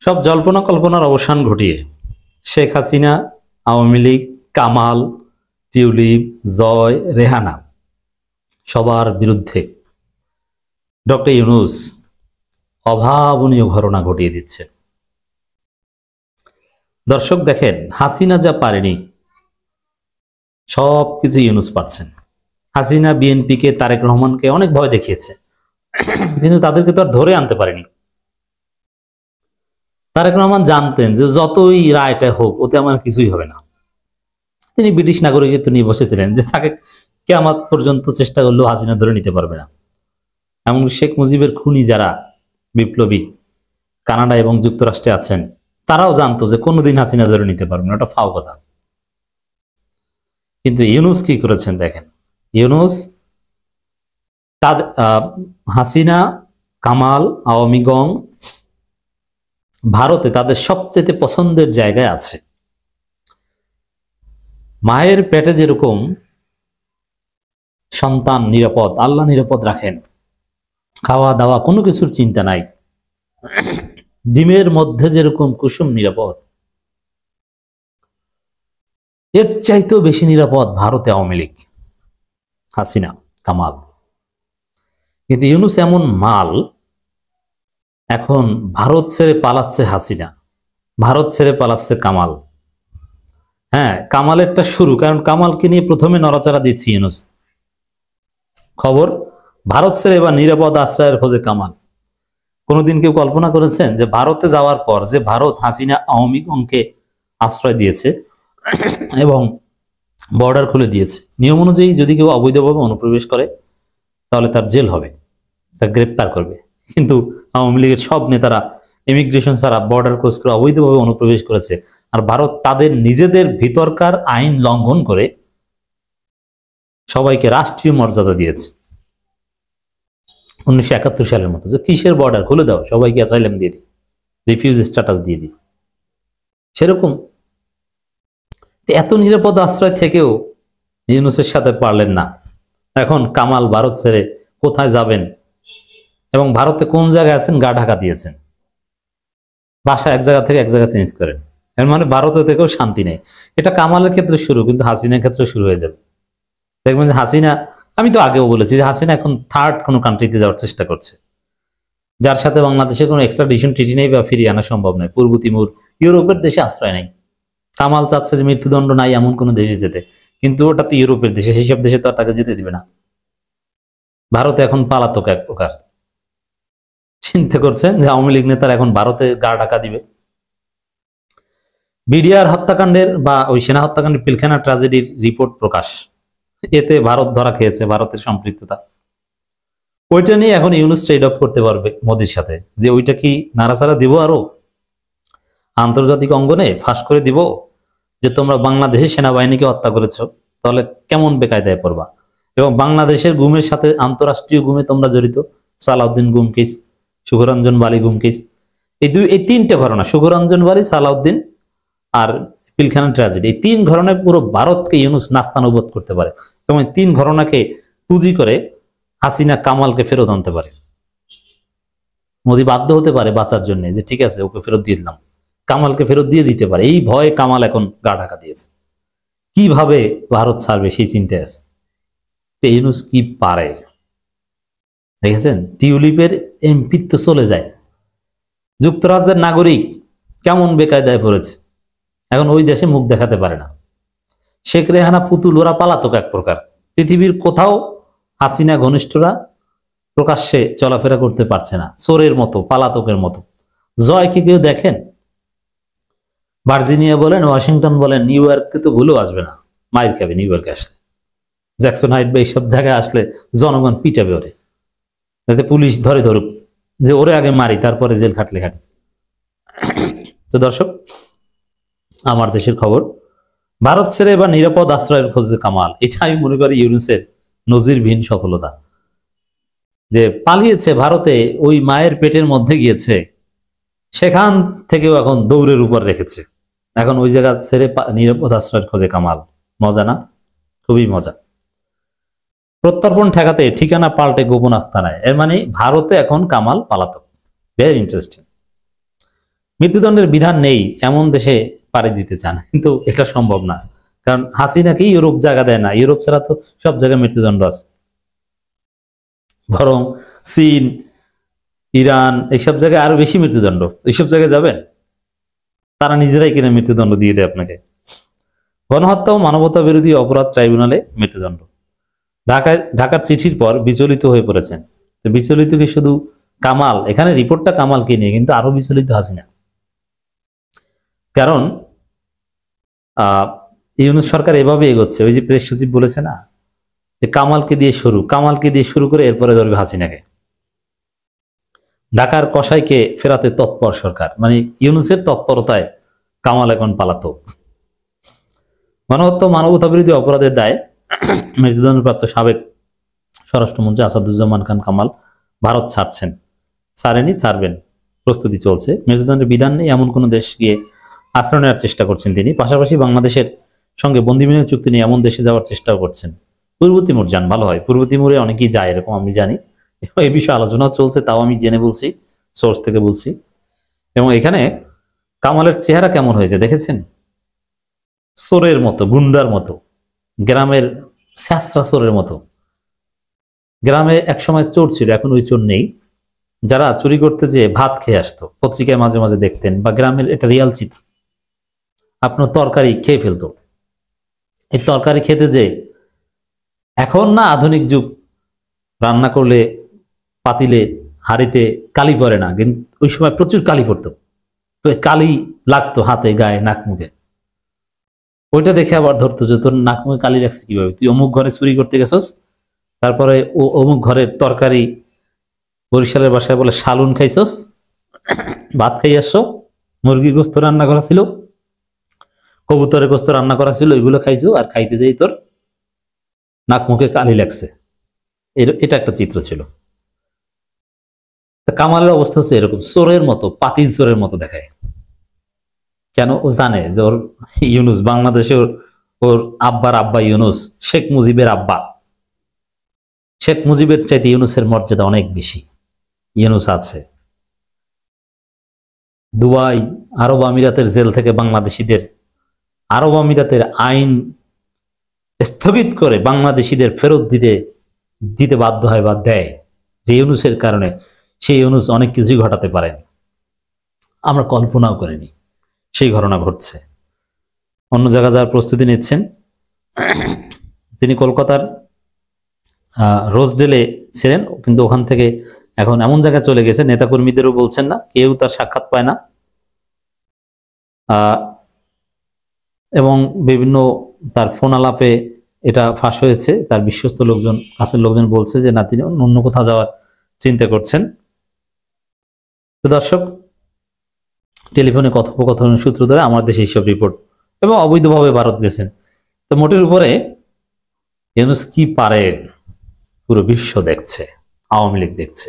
সব জল্পনা কল্পনার অবসান ঘটিয়ে শেখ হাসিনা, আওয়ামী লীগ, কামাল, টিউলিপ, জয়, রেহানা সবার বিরুদ্ধে ডক্টর ইউনূস অভাবনীয় ঘটনা ঘটিয়ে দিচ্ছে। দর্শক দেখেন, হাসিনা যা পারেনি সবকিছু ইউনূস পারছেন। হাসিনা বিএনপিকে, তারেক রহমানকে অনেক ভয় দেখিয়েছে, কিন্তু তাদেরকে তো আর ধরে আনতে পারেনি। তারেক রহমান জানতেন যে যতই রায়টা হোক ওতে আমার কিছুই হবে না। তিনি ব্রিটিশ নাগরিকত্ব নিয়ে বসেছিলেন যে তাকে কিয়ামত পর্যন্ত চেষ্টা করলেও হাসিনা ধরে নিতে পারবে না। এমন শেখ মুজিবের খুনি যারা বিপ্লবী কানাডা এবং যুক্তরাষ্ট্রে আছেন, তারাও জানতো যে কোনোদিন হাসিনা ধরে নিতে পারবে না, ওটা ফাও কথা। কিন্তু ইউনূস কি করেছেন দেখেন। ইউনূস হাসিনা, কামাল, আওয়ামী গং ভারতে তাদের সবচেয়ে পছন্দের জায়গায় আছে। মায়ের পেটে যেরকম সন্তান নিরাপদ, আল্লাহ নিরাপদ রাখেন, খাওয়া দাওয়া কোনো কিছুর চিন্তা নাই, ডিমের মধ্যে যেরকম কুসুম নিরাপদ, এর চাইতেও বেশি নিরাপদ ভারতে আওয়ামী লীগ, হাসিনা, কামাল। কিন্তু ইউনূস এমন মাল, এখন ভারত ছেড়ে পালাচ্ছে হাসিনা, ভারত ছেড়ে পালাচ্ছে কামাল। হ্যাঁ, কামালেরটা শুরু, কারণ কামালকে নিয়ে প্রথমে নড়াচড়া দিচ্ছি ইউনূস। খবর, ভারত ছেড়ে এবার নিরাপদ আশ্রয়ের খোঁজে কামাল। কোনোদিন কেউ কল্পনা করেছেন যে ভারতে যাওয়ার পর যে ভারত হাসিনা আওয়ামী গংকে আশ্রয় দিয়েছে এবং বর্ডার খুলে দিয়েছে, নিয়ম অনুযায়ী যদি কেউ অবৈধভাবে অনুপ্রবেশ করে তাহলে তার জেল হবে, তার গ্রেপ্তার করবে। কিন্তু আওয়ামী লীগের সব নেতারা ইমিগ্রেশন ছাড়া বর্ডার ক্রস করে অবৈধভাবে অনুপ্রবেশ করেছে, আর ভারত তাদের নিজেদের ভিতরকার আইন লঙ্ঘন করে সবাইকে রাষ্ট্রীয় মর্যাদা দিয়েছে 1971 সালের মতো, যে কিসের বর্ডার খুলে দাও, সবাইকে অ্যাসাইলাম দিয়ে দিই, রিফিউজ স্ট্যাটাস দিয়ে দিই। সেরকম এত নিরাপদ আশ্রয় থেকেও ইউনূসের সাথে পারলেন না। এখন কামাল ভারত ছেড়ে কোথায় যাবেন এবং ভারতে কোন জায়গায় আছেন গা ঢাকা দিয়েছেন, বাসা এক জায়গা থেকে এক জায়গা চেঞ্জ করেন। এর মানে ভারতে থেকেও শান্তি নেই। এটা কামালের ক্ষেত্রে শুরু, কিন্তু হাসিনার ক্ষেত্রে শুরু হয়ে যাবে। দেখবেন যে হাসিনা, আমি তো আগেও বলেছি যে হাসিনা এখন থার্ড কোনো কান্ট্রিতে যাওয়ার চেষ্টা করছে, যার সাথে বাংলাদেশের কোনো এক্সট্রাডিশন ট্রিটি নেই বা ফিরিয়ে আনা সম্ভব নয়। পূর্ব তিমুর, ইউরোপের দেশে আশ্রয় নাই। কামাল চাচ্ছে যে মৃত্যুদণ্ড নাই এমন কোনো দেশে যেতে, কিন্তু ওটা তো ইউরোপের দেশে, সেই সব দেশে তো আর তাকে যেতে দিবে না। ভারতে এখন পালাতক এক প্রকার। চিন্তা করছেন যে আওয়ামী লীগ নেতারা এখন ভারতে গা ঢাকা দিবে। বিডিআর হত্যাকাণ্ডের বা ওই সেনা হত্যাকাণ্ডের পিলখানা ট্র্যাজেডির রিপোর্ট প্রকাশ, এতে ভারত ধরা খেয়েছে, ভারতের সম্পৃক্ততা। ওইটা নিয়ে এখন ইউনূস ট্রেড অফ করতে পারবে মোদির সাথে, যে ওইটা কি নাড়াচাড়া দিব, আরো আন্তর্জাতিক অঙ্গনে ফাঁস করে দিব যে তোমরা বাংলাদেশের সেনাবাহিনীকে হত্যা করেছো, তাহলে কেমন বেকায়দায় পড়বা। এবং বাংলাদেশের গুমের সাথে আন্তরাষ্ট্রীয় গুমে তোমরা জড়িত, সালাউদ্দিন গুম কেস, সুখরঞ্জন বালি গুম কেস, এই তিনটে ঘটনা, সুখরঞ্জন বালি, সালাউদ্দিন আর পিলখানা ট্র্যাজেডি, এই তিন ঘটনায় পুরো ভারতকে ইউনূস নাস্তানুবোধ করতে পারে এবং তিন ঘটনাকে পুঁজি করে হাসিনা কামালকে ফেরত আনতে পারে। মোদি বাধ্য হতে পারে বাঁচার জন্য যে ঠিক আছে ওকে ফেরত দিয়ে দিলাম, কামালকে ফেরত দিয়ে দিতে পারে। এই ভয়ে কামাল এখন গা ঢাকা দিয়েছে। কিভাবে ভারত ছাড়বে সেই চিন্তায় আছে। ইউনূস কি পারে দেখেছেন, টিউলিপের এমপি তো চলে যায়, যুক্তরাজ্যের নাগরিক কেমন বেকায়দায় পড়েছে, এখন ওই দেশে মুখ দেখাতে পারে না। শেখ রেহানা পুতুল, ওরা পালাতক এক প্রকার। পৃথিবীর কোথাও হাসিনা ঘনিষ্ঠরা প্রকাশ্যে চলাফেরা করতে পারছে না, চোরের মতো, পালাতকের মতো। জয়কে কেউ দেখেন, ভার্জিনিয়া বলেন, ওয়াশিংটন বলেন, নিউ ইয়র্কে তো ভুলেও আসবে না, মাইর খাবে নিউ ইয়র্কে আসলে। জ্যাকসন হাইট বা এইসব জায়গায় আসলে জনগণ পিটাবে ওরে, যাতে পুলিশ ধরে ধরুক, যে ওরে আগে মারি তারপরে জেল খাটলে খাটি। তো দর্শক, আমার দেশের খবর, ভারত ছেড়ে এবার নিরাপদ আশ্রয়ের খোঁজে কামাল। এটা আমি মনে করি ইউনূসের নজিরবিহীন সফলতা, যে পালিয়েছে ভারতে, ওই মায়ের পেটের মধ্যে গিয়েছে, সেখান থেকেও এখন দৌড়ের উপর রেখেছে, এখন ওই জায়গা ছেড়ে নিরাপদ আশ্রয়ের খোঁজে কামাল। মজা না? খুবই মজা। প্রত্যর্পণ ঠেকাতে ঠিকানা পাল্টে গোপন আস্তানায়, এর মানে ভারতে এখন কামাল পালাতক। Very interesting. মৃত্যুদণ্ডের বিধান নেই এমন দেশে পাড়ি দিতে চান, কিন্তু এটা সম্ভব না, কারণ হাসিনাকে ইউরোপ জায়গা দেয় না, ইউরোপ ছাড়া তো সব জায়গায় মৃত্যুদণ্ড আছে। বরং চীন, ইরান এইসব জায়গায় আরো বেশি মৃত্যুদণ্ড। এইসব জায়গায় যাবেন? তারা নিজেরাই কিনা মৃত্যুদণ্ড দিয়ে দেয় আপনাকে। গণহত্যা ও মানবতা বিরোধী অপরাধ ট্রাইব্যুনালে মৃত্যুদণ্ড। ঢাকার চিঠির পর বিচলিত হয়ে পড়েছেন। তো বিচলিত কি শুধু কামাল? এখানে রিপোর্টটা কামালকে নিয়ে, কিন্তু আরো বিচলিত হাসিনা। কারণ ইউনূস সরকার এভাবে এগোচ্ছে। ওই যে প্রেস সচিব বলেছে না যে কামালকে দিয়ে শুরু করে এরপরে ধরবে হাসিনাকে। ঢাকার কসাইকে ফেরাতে তৎপর সরকার, মানে ইউনূসের তৎপরতায় কামাল এখন পালাতক। গণহত্যা মানবতা বিরোধী অপরাধের দায়ে মৃত্যুদণ্ডপ্রাপ্ত সাবেক স্বরাষ্ট্রমন্ত্রী আসাদুজ্জামান খান কামাল ভারত ছাড়বেন, প্রস্তুতি চলছে। মৃত্যুদণ্ডের বিধান নেই এমন কোন দেশ গিয়ে আশ্রয় নেওয়ার চেষ্টা করছেন তিনি। পাশাপাশি বাংলাদেশের সঙ্গে বন্দি বিনিময় চুক্তি নিয়ে এমন দেশে যাওয়ার চেষ্টাও করছেন। পূর্ব তিমুর যান, ভালো হয়। পূর্ব তিমুরে অনেকেই যায়, এরকম আমি জানি। এই বিষয়ে আলোচনা চলছে, তাও আমি জেনে বলছি, সোর্স থেকে বলছি। এবং এখানে কামালের চেহারা কেমন হয়েছে দেখেছেন? চোরের মতো, গুন্ডার মতো, গ্রামের স্যাঁচরা চোরের মতো। গ্রামে একসময় চোর ছিল, এখন ওই চোর নেই। যারা চুরি করতে যেয়ে ভাত খেয়ে আসতো, পত্রিকায় মাঝে মাঝে দেখতেন, বা গ্রামের এটা রিয়াল চিত্র। আপনার তরকারি খেয়ে ফেলতো। এই তরকারি খেতে যে এখন না আধুনিক যুগ, রান্না করলে পাতিলে হাড়িতে কালি পড়ে না, কিন্তু ওই সময় প্রচুর কালি পড়তো। তো কালি লাগতো হাতে, গায়ে, নাক মুখে। ওইটা দেখে আবার ধরতো যে তোর নাক মুখে কালি লাগছে কিভাবে, তুই অমুক ঘরে চুরি করতে গেছস, তারপরে ও অমুক ঘরের তরকারি, বরিশালের বাসায় বলে শালুন খাইছস, ভাত খাই আসছো, মুরগির গোস্ত রান্না করা ছিল, কবুতরের গোস্ত রান্না করা ছিল, ওইগুলো খাইছো, আর খাইতে যাই তোর নাক মুখে কালি লাগছে। এটা একটা চিত্র ছিল। কামালের অবস্থা হচ্ছে এরকম, চোরের মতো, পাতিল চোরের মতো দেখায়। কেন? ও জানে যে ওর ইউনূস, বাংলাদেশে ওর আব্বার আব্বা ইউনূস, শেখ মুজিবের আব্বা। শেখ মুজিবের চাইতে ইউনূসের মর্যাদা অনেক বেশি। ইউনূস আছে দুবাই, আরব আমিরাতের জেল থেকে বাংলাদেশিদের, আরব আমিরাতের আইন স্থগিত করে বাংলাদেশিদের ফেরত দিতে বাধ্য হয় বা দেয়, যে ইউনূসের কারণে। সেই ইউনূস অনেক কিছুই ঘটাতে পারেন, আমরা কল্পনাও করিনি। সেই ঘটনা ঘটছে। অন্য জায়গা যাওয়ার প্রস্তুতি নিচ্ছেন তিনি। কলকাতার রোজডেলে ছিলেন, কিন্তু ওখান থেকে এখন এমন জায়গায় চলে গেছে, নেতাকর্মীদেরও বলছেন না, কেউ তার সাক্ষাৎ পায় না। এবং বিভিন্ন তার ফোন আলাপে এটা ফাঁস হয়েছে। তার বিশ্বস্ত লোকজন, কাছের লোকজন বলছে যে না, তিনি অন্য কোথাও যাওয়ার চিন্তা করছেন। তো দর্শক, টেলিফোনে কথোপকথনের সূত্র ধরে আমার দেশে এইসব রিপোর্ট, এবং অবৈধভাবে ভারত গেছেন। তো মোটের উপরে ইউনূস কি পারেন পুরো বিশ্ব দেখছে, আওয়ামী লীগ দেখছে।